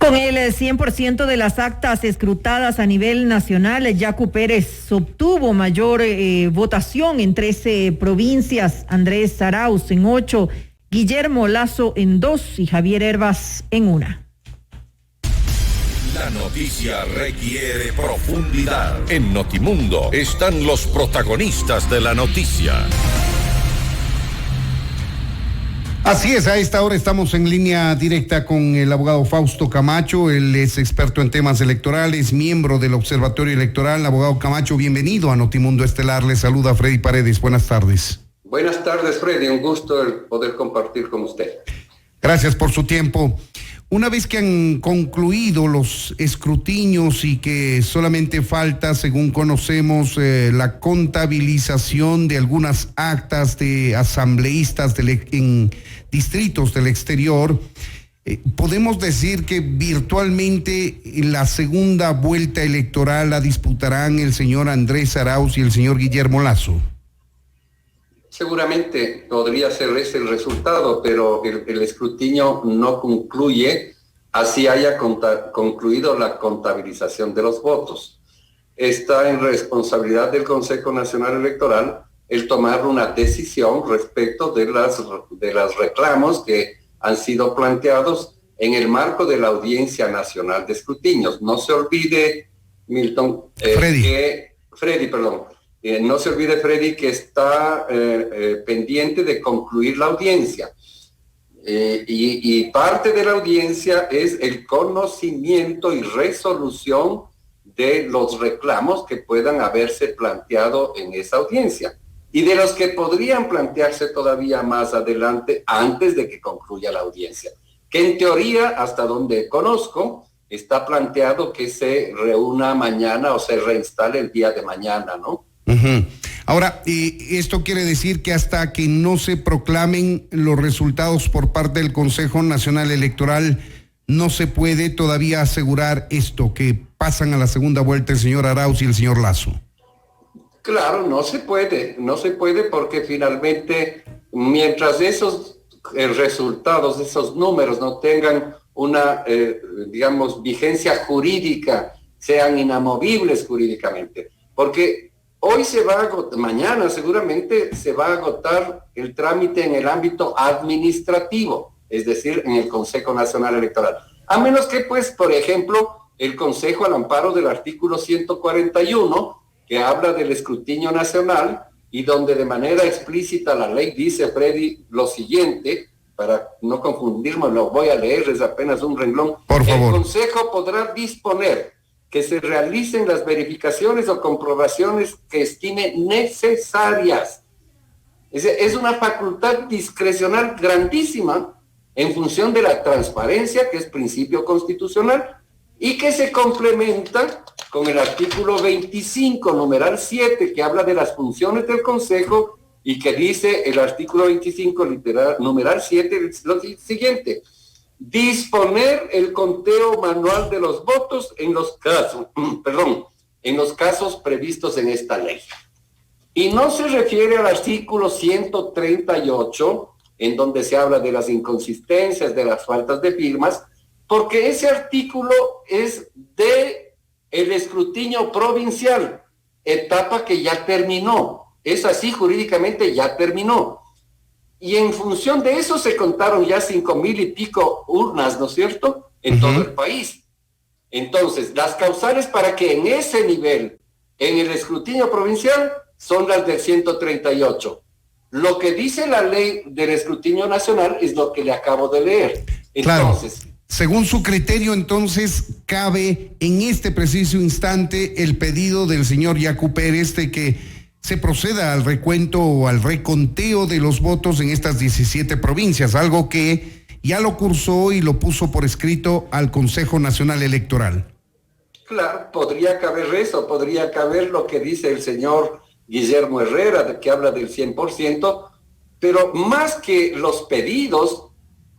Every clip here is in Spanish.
Con el 100% de las actas escrutadas a nivel nacional, Yacu Pérez obtuvo mayor votación en 13 provincias, Andrés Arauz en 8, Guillermo Lazo en 2 y Javier Hervas en 1. La noticia requiere profundidad. En Notimundo están los protagonistas de la noticia. Así es, a esta hora estamos en línea directa con el abogado Fausto Camacho. Él es experto en temas electorales, miembro del Observatorio Electoral. Abogado Camacho, bienvenido a Notimundo Estelar. Le saluda Freddy Paredes. Buenas tardes. Buenas tardes, Freddy. Un gusto el poder compartir con usted. Gracias por su tiempo. Una vez que han concluido los escrutinios y que solamente falta, según conocemos, la contabilización de algunas actas de asambleístas en distritos del exterior, podemos decir que virtualmente la segunda vuelta electoral la disputarán el señor Andrés Arauz y el señor Guillermo Lazo. Seguramente podría ser ese el resultado, pero el escrutinio no concluye así haya concluido la contabilización de los votos. Está en responsabilidad del Consejo Nacional Electoral el tomar una decisión respecto de los reclamos que han sido planteados en el marco de la Audiencia Nacional de Escrutinios. No se olvide, Milton, no se olvide, Freddy, que está pendiente de concluir la audiencia. Y parte de la audiencia es el conocimiento y resolución de los reclamos que puedan haberse planteado en esa audiencia y de los que podrían plantearse todavía más adelante antes de que concluya la audiencia. Que en teoría, hasta donde conozco, está planteado que se reúna mañana o se reinstale el día de mañana, ¿no? Uh-huh. Ahora, esto quiere decir que hasta que no se proclamen los resultados por parte del Consejo Nacional Electoral, no se puede todavía asegurar esto, que pasan a la segunda vuelta el señor Arauz y el señor Lazo. Claro, no se puede porque finalmente, mientras esos resultados, esos números no tengan una, vigencia jurídica, sean inamovibles jurídicamente, porque hoy mañana seguramente se va a agotar el trámite en el ámbito administrativo, es decir, en el Consejo Nacional Electoral. A menos que, pues, por ejemplo, el Consejo al amparo del artículo 141, que habla del escrutinio nacional y donde de manera explícita la ley dice, Freddy, lo siguiente, para no confundirme, lo voy a leer, es apenas un renglón. Por favor. El Consejo podrá disponer que se realicen las verificaciones o comprobaciones que estime necesarias. Es una facultad discrecional grandísima en función de la transparencia, que es principio constitucional, y que se complementa con el artículo 25, numeral 7, que habla de las funciones del Consejo, y que dice el artículo 25, numeral 7, lo siguiente: disponer el conteo manual de los votos en los casos previstos en esta ley. Y no se refiere al artículo 138, en donde se habla de las inconsistencias, de las faltas de firmas, porque ese artículo es de el escrutinio provincial, etapa que ya terminó. Es así, jurídicamente ya terminó. Y en función de eso se contaron ya 5,000 y pico urnas, ¿no es cierto?, en todo el país. Entonces, las causales para que en ese nivel, en el escrutinio provincial, son las del 138. Lo que dice la ley del escrutinio nacional es lo que le acabo de leer. Entonces, claro. Según su criterio, entonces, cabe en este preciso instante el pedido del señor Yacu Pérez de que se proceda al recuento o al reconteo de los votos en estas 17 provincias, algo que ya lo cursó y lo puso por escrito al Consejo Nacional Electoral. Claro, podría caber eso, podría caber lo que dice el señor Guillermo Herrera, de que habla del 100%, pero más que los pedidos,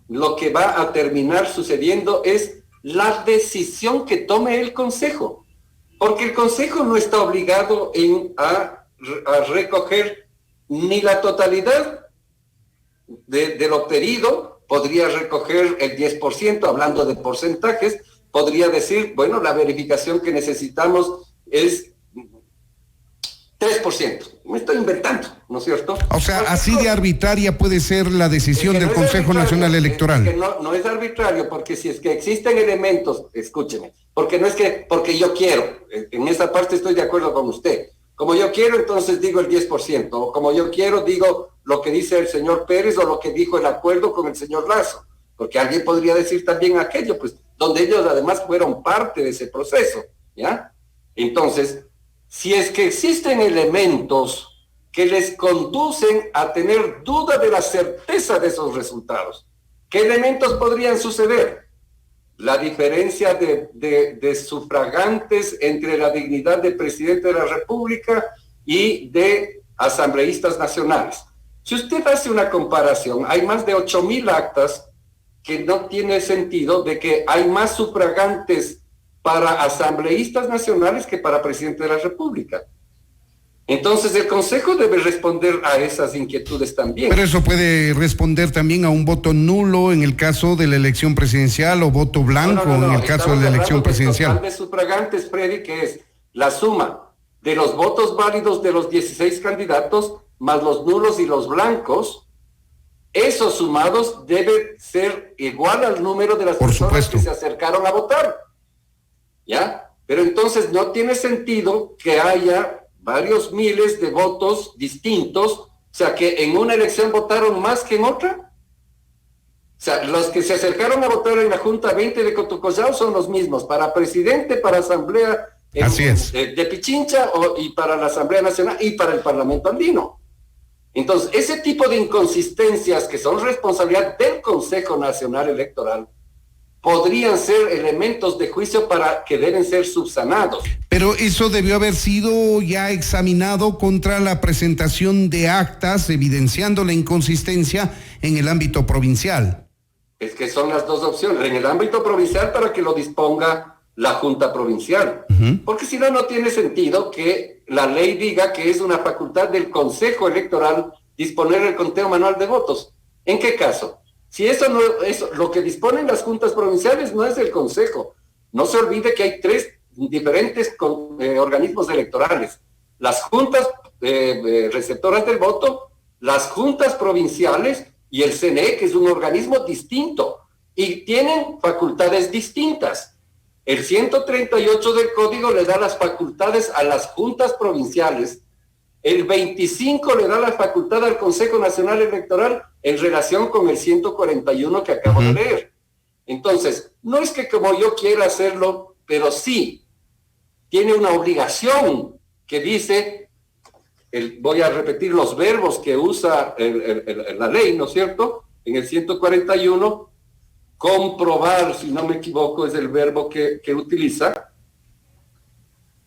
lo que va a terminar sucediendo es la decisión que tome el Consejo, porque el Consejo no está obligado a recoger ni la totalidad de lo pedido, podría recoger el 10%, hablando de porcentajes, podría decir, bueno, la verificación que necesitamos es 3%. Me estoy inventando, ¿no es cierto? O sea, así de arbitraria puede ser la decisión del Consejo Nacional Electoral. Es que no es arbitrario, porque si es que existen elementos, escúcheme, porque no es que, porque yo quiero, en esa parte estoy de acuerdo con usted. Como yo quiero, entonces digo el 10%, o como yo quiero, digo lo que dice el señor Pérez o lo que dijo el acuerdo con el señor Lazo, porque alguien podría decir también aquello, pues, donde ellos además fueron parte de ese proceso, ¿ya? Entonces, si es que existen elementos que les conducen a tener duda de la certeza de esos resultados, ¿qué elementos podrían suceder? La diferencia de sufragantes entre la dignidad de presidente de la República y de asambleístas nacionales. Si usted hace una comparación, hay más de 8,000 actas que no tiene sentido de que hay más sufragantes para asambleístas nacionales que para presidente de la República. Entonces el Consejo debe responder a esas inquietudes también. Pero eso puede responder también a un voto nulo en el caso de la elección presidencial o voto blanco en el caso de la elección presidencial. Total de sufragantes, Freddy, que es la suma de los votos válidos de los 16 candidatos más los nulos y los blancos. Esos sumados deben ser igual al número de las personas que se acercaron a votar. ¿Ya? Pero entonces no tiene sentido que haya varios miles de votos distintos, o sea, que en una elección votaron más que en otra. O sea, los que se acercaron a votar en la Junta 20 de Cotocollao son los mismos, para presidente, para asamblea de Pichincha y para la Asamblea Nacional y para el Parlamento Andino. Entonces, ese tipo de inconsistencias que son responsabilidad del Consejo Nacional Electoral podrían ser elementos de juicio para que deben ser subsanados. Pero eso debió haber sido ya examinado contra la presentación de actas evidenciando la inconsistencia en el ámbito provincial. Es que son las dos opciones. En el ámbito provincial para que lo disponga la Junta Provincial. Porque si no, no tiene sentido que la ley diga que es una facultad del Consejo Electoral disponer el conteo manual de votos. ¿En qué caso? Si eso no es lo que disponen las juntas provinciales, no es el Consejo. No se olvide que hay 3 diferentes organismos electorales: las juntas receptoras del voto, las juntas provinciales y el CNE, que es un organismo distinto y tienen facultades distintas. El 138 del Código le da las facultades a las juntas provinciales. El 25 le da la facultad al Consejo Nacional Electoral en relación con el 141 que acabo de leer. Entonces, no es que como yo quiera hacerlo, pero sí tiene una obligación que dice, voy a repetir los verbos que usa la ley, ¿no es cierto? En el 141, comprobar, si no me equivoco, es el verbo que utiliza.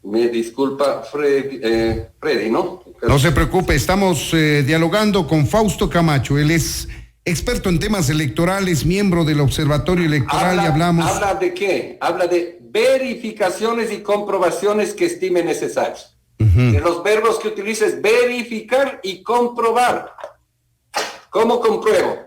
Me disculpa, Freddy, ¿no? No se preocupe, estamos dialogando con Fausto Camacho. Él es experto en temas electorales, miembro del Observatorio Electoral y hablamos... ¿Habla de qué? Habla de verificaciones y comprobaciones que estime necesarios. De los verbos que utiliza es verificar y comprobar. ¿Cómo compruebo?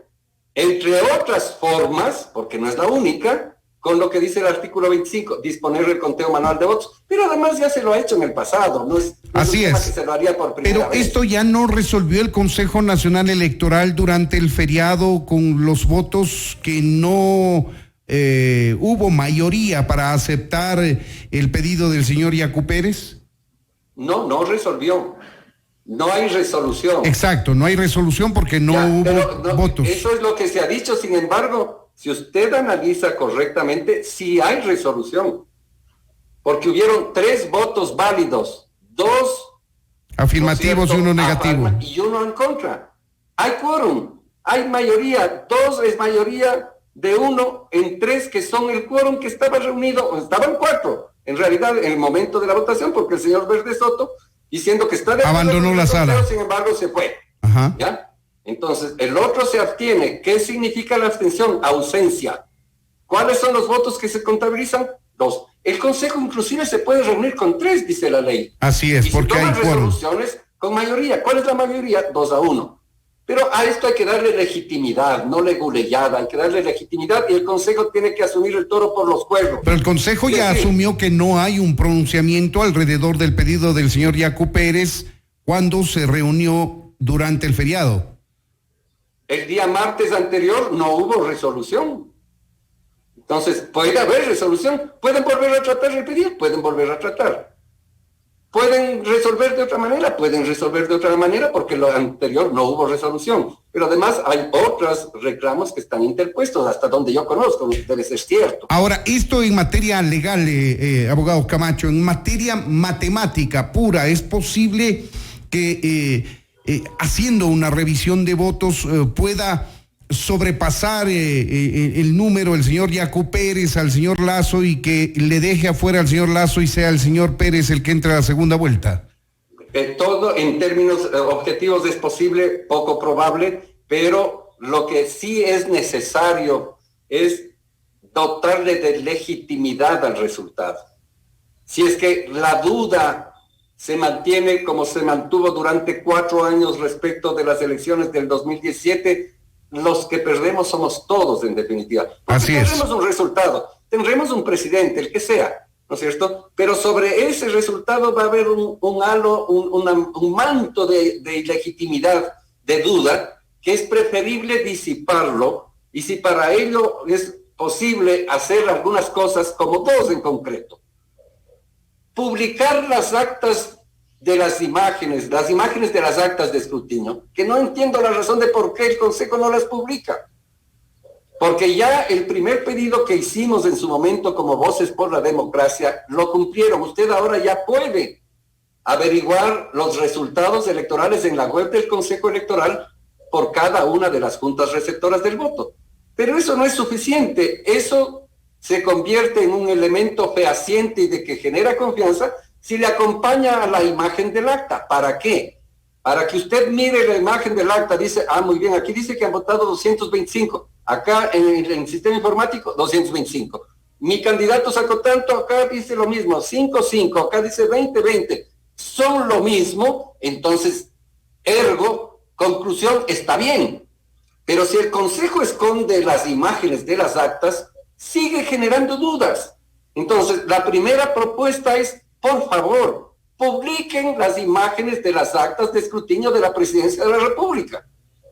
Entre otras formas, porque no es la única, con lo que dice el artículo 25, disponer el conteo manual de votos, pero además ya se lo ha hecho en el pasado, no es así un tema es, que se lo haría por primera vez. Esto ya no resolvió el Consejo Nacional Electoral durante el feriado con los votos que no hubo mayoría para aceptar el pedido del señor Yacu Pérez. No resolvió. No hay resolución. Exacto, no hay resolución porque no hubo votos. Eso es lo que se ha dicho, sin embargo, si usted analiza correctamente, sí hay resolución. Porque hubieron 3 votos válidos, 2 afirmativos y 1 negativo. Y 1 en contra. Hay quórum, hay mayoría, 2 es mayoría de 1 en 3 que son el quórum que estaba reunido, o estaban 4, en realidad en el momento de la votación, porque el señor Verde Soto, diciendo que está de acuerdo, abandonó la sala. Sin embargo, se fue. Ajá. ¿Ya? Entonces, el otro se abstiene. ¿Qué significa la abstención? Ausencia. ¿Cuáles son los votos que se contabilizan? 2. El Consejo inclusive se puede reunir con 3, dice la ley. Así es, y porque hay quórum. resoluciones con mayoría. ¿Cuál es la mayoría? 2-1. Pero a esto hay que darle legitimidad, no leguleyada, hay que darle legitimidad y el Consejo tiene que asumir el toro por los cuernos. Pero el Consejo ya asumió que no hay un pronunciamiento alrededor del pedido del señor Yacu Pérez cuando se reunió durante el feriado. El día martes anterior no hubo resolución. Entonces, puede haber resolución. Pueden volver a tratar el pedido, pueden volver a tratar. Pueden resolver de otra manera, pueden resolver de otra manera porque lo anterior no hubo resolución. Pero además hay otros reclamos que están interpuestos, hasta donde yo conozco, debe ser cierto. Ahora, esto en materia legal, abogado Camacho, en materia matemática pura, ¿es posible que haciendo una revisión de votos pueda sobrepasar el número el señor Yacu Pérez al señor Lasso y que le deje afuera al señor Lasso y sea el señor Pérez el que entre a la segunda vuelta? Todo en términos objetivos es posible, poco probable, pero lo que sí es necesario es dotarle de legitimidad al resultado. Si es que la duda se mantiene como se mantuvo durante 4 años respecto de las elecciones del 2017, los que perdemos somos todos, en definitiva. Porque así es. tendremos un resultado, tendremos un presidente, el que sea, ¿no es cierto? Pero sobre ese resultado va a haber un halo, un manto de ilegitimidad, de duda, que es preferible disiparlo, y si para ello es posible hacer algunas cosas, como 2 en concreto. Publicar las actas de las imágenes de las actas de escrutinio, que no entiendo la razón de por qué el Consejo no las publica. Porque ya el primer pedido que hicimos en su momento como Voces por la Democracia, lo cumplieron. Usted ahora ya puede averiguar los resultados electorales en la web del Consejo Electoral por cada una de las juntas receptoras del voto. Pero eso no es suficiente. Eso se convierte en un elemento fehaciente y de que genera confianza si le acompaña a la imagen del acta. ¿Para qué? Para que usted mire la imagen del acta, dice, muy bien, aquí dice que han votado 225, acá en el sistema informático, 225. Mi candidato sacó tanto, acá dice lo mismo, 5-5, acá dice 20-20. Son lo mismo, entonces, ergo, conclusión, está bien. Pero si el Consejo esconde las imágenes de las actas, sigue generando dudas. Entonces, la primera propuesta es, por favor, publiquen las imágenes de las actas de escrutinio de la Presidencia de la República.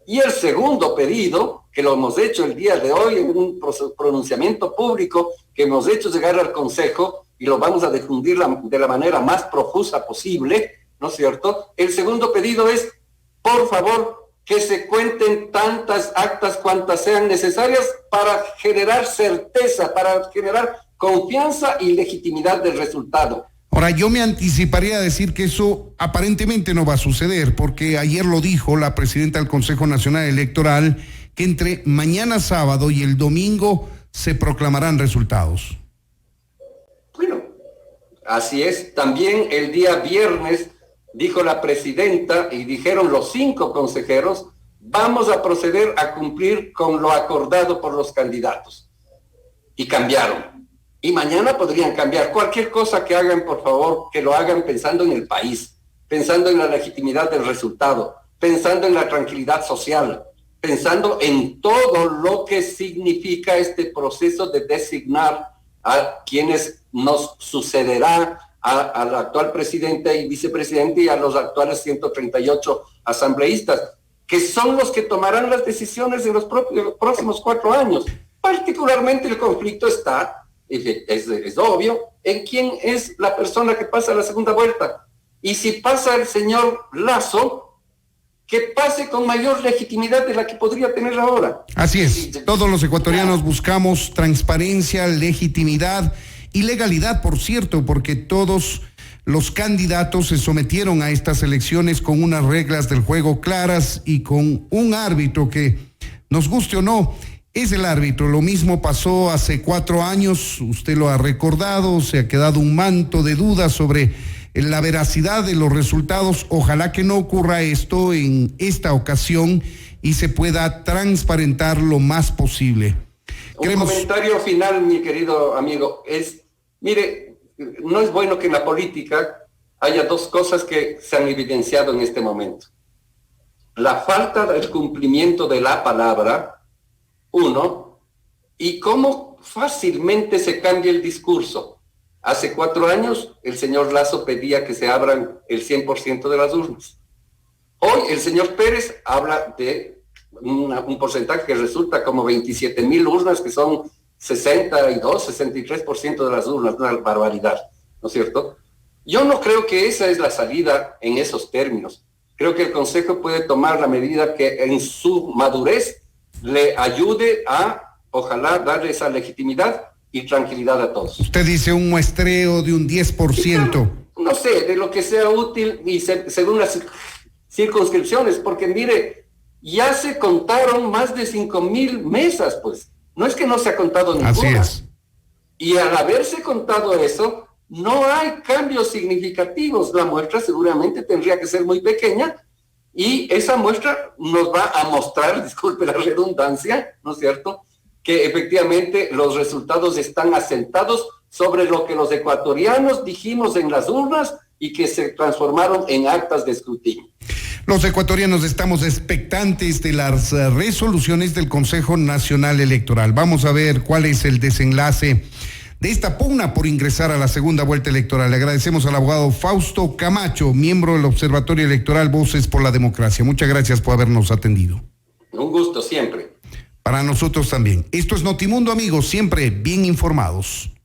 Y el segundo pedido, que lo hemos hecho el día de hoy en un pronunciamiento público que hemos hecho llegar al Consejo y lo vamos a difundir de la manera más profusa posible, ¿no es cierto? El segundo pedido es, por favor, que se cuenten tantas actas cuantas sean necesarias para generar certeza, para generar confianza y legitimidad del resultado. Ahora, yo me anticiparía a decir que eso aparentemente no va a suceder, porque ayer lo dijo la presidenta del Consejo Nacional Electoral, que entre mañana sábado y el domingo se proclamarán resultados. Bueno, así es. También el día viernes dijo la presidenta y dijeron los 5 consejeros, vamos a proceder a cumplir con lo acordado por los candidatos. Y cambiaron. Y mañana podrían cambiar. Cualquier cosa que hagan, por favor, que lo hagan pensando en el país, pensando en la legitimidad del resultado, pensando en la tranquilidad social, pensando en todo lo que significa este proceso de designar a quienes nos sucederá al actual presidente y vicepresidente y a los actuales 138 asambleístas, que son los que tomarán las decisiones en los próximos 4 años. Particularmente el conflicto está, es obvio, en quién es la persona que pasa a la segunda vuelta. Y si pasa el señor Lasso, que pase con mayor legitimidad de la que podría tener ahora. Así es, todos los ecuatorianos buscamos transparencia, legitimidad y legalidad, por cierto, porque todos los candidatos se sometieron a estas elecciones con unas reglas del juego claras y con un árbitro que, nos guste o no, es el árbitro. Lo mismo pasó hace 4 años, usted lo ha recordado, se ha quedado un manto de dudas sobre la veracidad de los resultados. Ojalá que no ocurra esto en esta ocasión y se pueda transparentar lo más posible. Un comentario final, mi querido amigo, es, mire, no es bueno que en la política haya 2 cosas que se han evidenciado en este momento. la falta del cumplimiento de la palabra, uno, y cómo fácilmente se cambia el discurso. Hace 4 años el señor Lasso pedía que se abran el 100% de las urnas. Hoy el señor Pérez habla de un porcentaje que resulta como 27,000 urnas, que son 63% de las urnas, una barbaridad, ¿no es cierto? Yo no creo que esa es la salida en esos términos. Creo que el Consejo puede tomar la medida que en su madurez le ayude a, ojalá, darle esa legitimidad y tranquilidad a todos. Usted dice un muestreo de un 10%. No sé, de lo que sea útil y según las circunscripciones, porque mire, ya se contaron más de 5,000 mesas, pues. No es que no se ha contado ninguna. Así es. Y al haberse contado eso, no hay cambios significativos. La muestra seguramente tendría que ser muy pequeña y esa muestra nos va a mostrar, disculpe la redundancia, ¿no es cierto?, que efectivamente los resultados están asentados sobre lo que los ecuatorianos dijimos en las urnas y que se transformaron en actas de escrutinio. Los ecuatorianos estamos expectantes de las resoluciones del Consejo Nacional Electoral. Vamos a ver cuál es el desenlace de esta pugna por ingresar a la segunda vuelta electoral. Le agradecemos al abogado Fausto Camacho, miembro del Observatorio Electoral Voces por la Democracia. Muchas gracias por habernos atendido. Un gusto siempre. Para nosotros también. Esto es Notimundo, amigos, siempre bien informados.